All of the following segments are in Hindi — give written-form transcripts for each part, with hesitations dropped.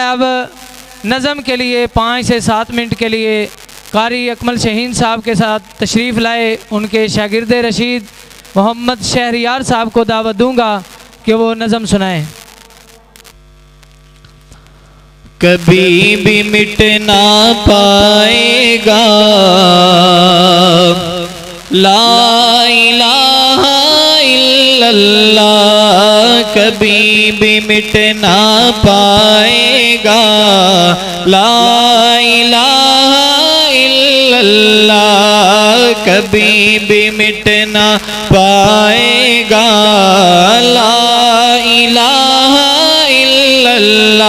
अब नज़म के लिए 5 से 7 मिनट के लिए कारी अकमल शहीन साहब के साथ तशरीफ़ लाए। उनके शागिर्द रशीद मोहम्मद शहरियार साहब को दावत दूंगा कि वो नज़म सुनाएं। कभी भी मिट ना पाएगा ला इलाहा इल्लल्लाह, कभी भी मिट ना पाएगा ला इलाहा इल्लल्लाह, कभी भी मिट ना पाएगा ला इलाहा इल्लल्लाह।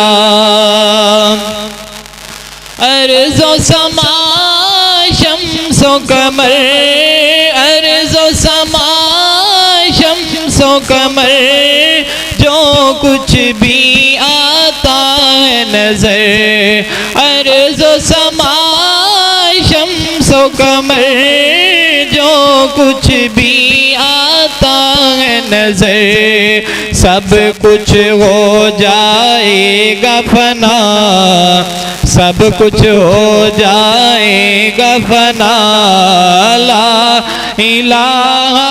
अर्ज़ो समा शम्सो कमर, अर्ज़ो समा शम्सो कमर, जो कुछ भी आता है नजर, अर्ज़ो समा शम्सो कमर, जो कुछ भी आता है नजर, सब कुछ हो जाएगा फना, सब कुछ हो जाएगा फना ला इलाहा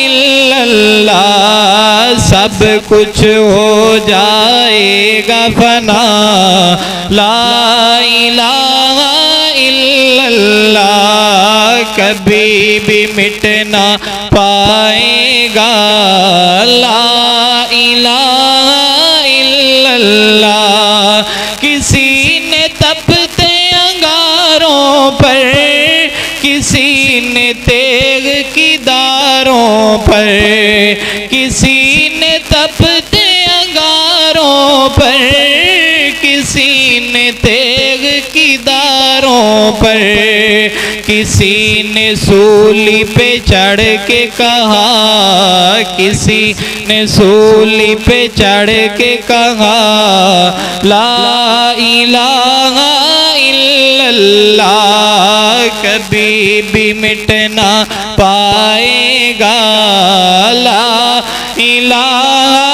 इल्लल्लाह, सब कुछ हो जाएगा फना ला इलाहा इल्लल्लाह, कभी भी मिट ना पाएगा ला इलाहा इल्लल्लाह। किसी ने तपते अंगारों पर, किसी ने तेग की दारों पर, किसी ने तपते अंगारों पर, किसी ने तेग की दारों पर, किसी ने सूली पे चढ़ के कहा, किसी ने सूली पे चढ़ के कहा ला इलाहा इल्लल्लाह, कभी भी मिट ना पाएगा ला इलाहा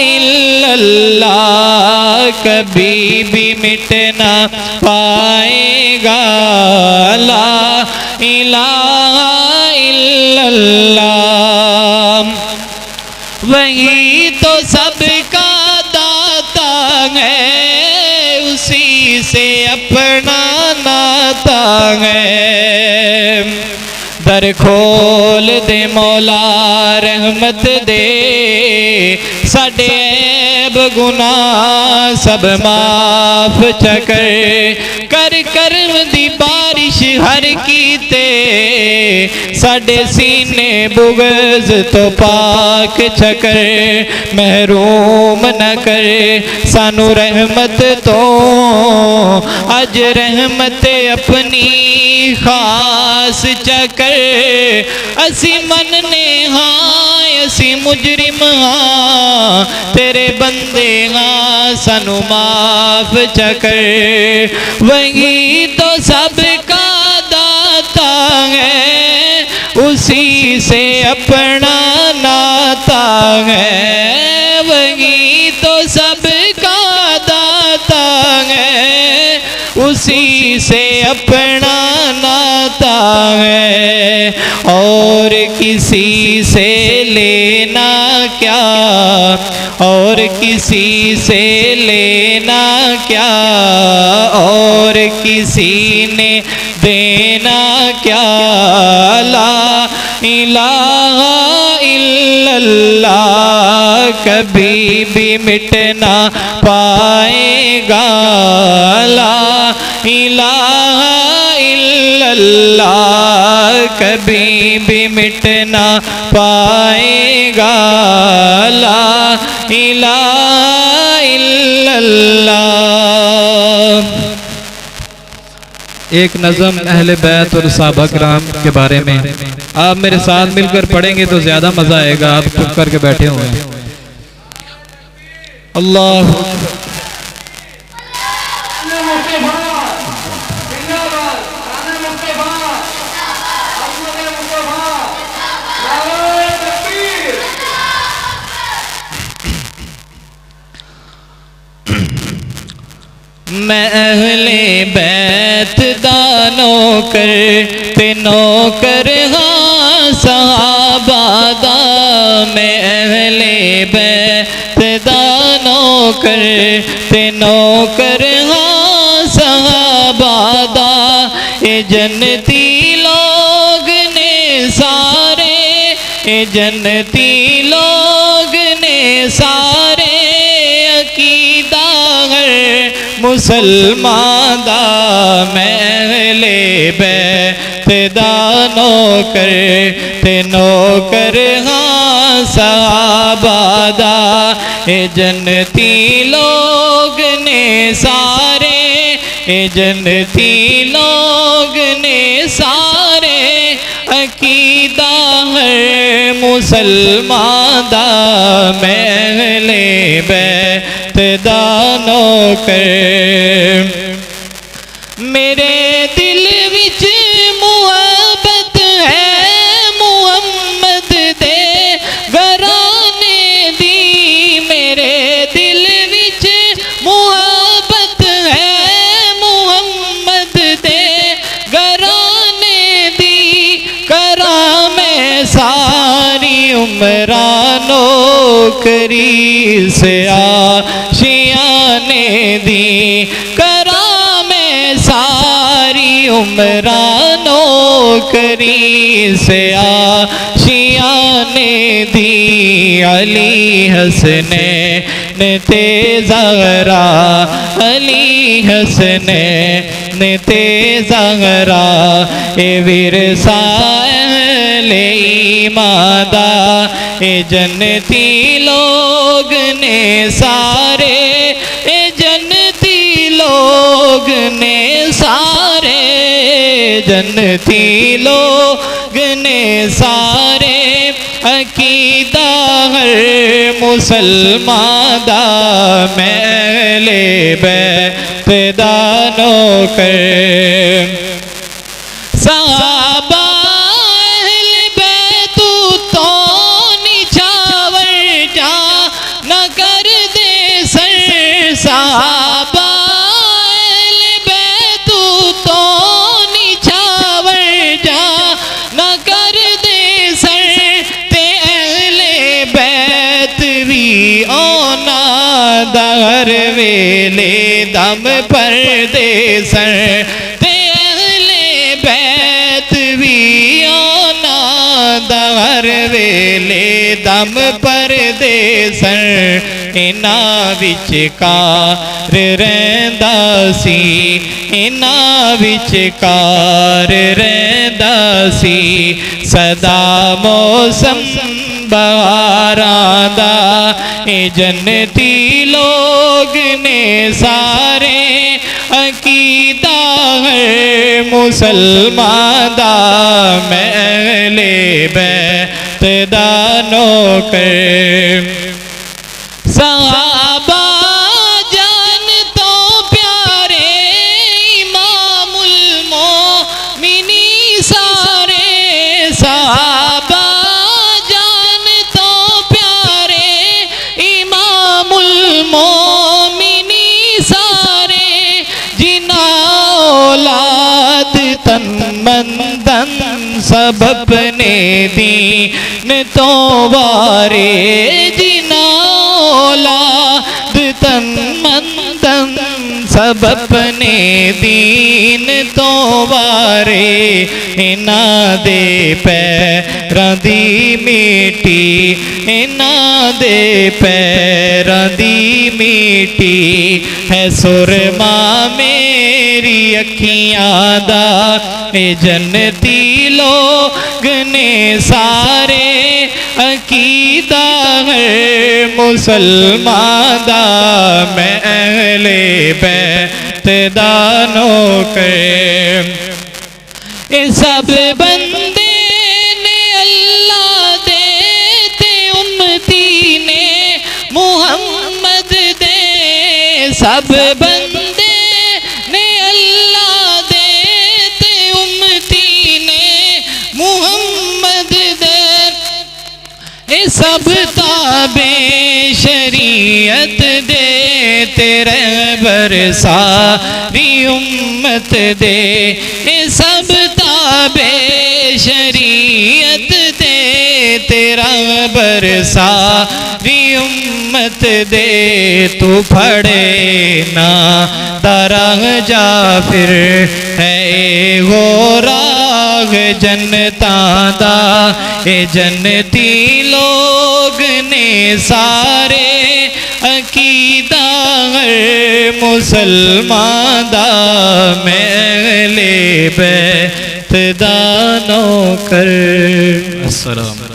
इल्लल्लाह, कभी भी मिट ना पाएगा ला इलाहा इल्लल्लाह। वही तो सबका दाता है, उसी से अपना नाता है, दर खोल दे मौला रहमत दे, साडे ऐब गुनाह सब माफ चकर, कर करम दी बारिश हर कीते, साडे सीने बुग़्ज़ तो पाक चकर, महरूम न कर सानू रहमत तो, अज रहमत अपनी खास चकर, असी मनने हाँ असी मुजरिम हाँ, तेरे बंदे हाँ सानू माफ चकर, वही तो सबका दाता है, उसी से अपना नाता है, वही तो सबका दाता है, उसी से अपना नाता है, और किसी से लेना क्या, और किसी से लेना क्या, और किसी ने देना क्या ला इलाहा इल्लल्लाह, कभी भी मिट ना पाएगा ला इलाहा इल्लल्लाह, कभी भी मिट ना पाएगा ला इलाहा इल्लल्लाह। एक नज़म अहले बैत और सहाबा किराम के बारे में आप मेरे साथ मिलकर पढ़ेंगे तो ज़्यादा मज़ा आएगा। आप चुप करके बैठे हुए हैं। अल्लाह मैं अहले बैत दा नौकर ते नौकर हाँ सहाबा दा। मैं अहले बैत दा नौकर ते नौकर हाँ सहाबा दा। ये जन्नती लोग ने सारे, ये जन्नती लोग ने सारे। अकीदा हर मुसलमान दा। मैं अहले बैत दा नौकर ते नौकर हाँ सहाबा दा। ये जन्नती लोग ने सारे, ये जन्नती लोग ने सारे। अकीदा हर मुसलमान दा। मैं अहले बैत दा नौकर। मेरे दिल विच मुहब्बत है मुहम्मद दे घराने दी। मेरे दिल विच मुहब्बत है मुहम्मद दे घराने दी। करा मैं सारी उम्रानो करी से आशियाने दी। करा मैं सारी उम्रानो करी से आशियाने दी। अली हसने ते ज़हरा, अली हसने ते ज़हरा। ए विरसा अहले ईमादा। ए जन्नती लोग ने सारे, ए जन्नती लोग ने सारे। जन्नती लोग ने सारे। अकीदा हर मुसलमान दा। मैं अहले बैत दा नौकर। सहाबा अहले बैत तो निछावर जा न कर दे सर। सहाबा अहले बैत तो निछावर जा न कर दे सर। ते अहले बैत भी ओना दर वेले दम पर दे सर। ते अहले बैत भी ओना दर वेले दम पर दे सर। इना विच कार रहिंदा सी, इना विच कार रहिंदा सी। सदा मौसम बहारां दा। ए जन्नती लोग ने सारे। अकीदा हर मुसलमान दा। मैं अहले बैत दा नौकर। सहाबा जान तो प्यारे इमामुल मोमिनी सारे। सहाबा जान तो प्यारे इमामुल मोमिनी सारे। जिना औलाद तन मन धन सब अपने दीन तो वारे। जिना औलाद तन मन धन सब अपने दीन तो वारे। इना दे पैरां दी मिट्टी, इना दे पैरां दी मिट्टी। है सुरमा मेरी अखियां दा। ए जन्नती लोग ने सारे। अकीदा हर मुसलमान दा। मैं अहले बैत दा नौकर। ये सब बंदे ने अल्लाह दे ते उम्मती ने मुहम्मद दे। सब बंदे ने अल्लाह दे ते उम्मती ने मुहम्मद दे। ये सब ताबे शरीयत दे तेरे बरसा री उम्मत दे सब ताबे शरीयत दे तेरा बरसा री उम्मत दे तू फड़े ना दरंग जा फिर है वो राग जनता दा ए जनती लोग ने सारे अकीदा मुसलमान दा महले बैत दानो कर। अस्सलाम।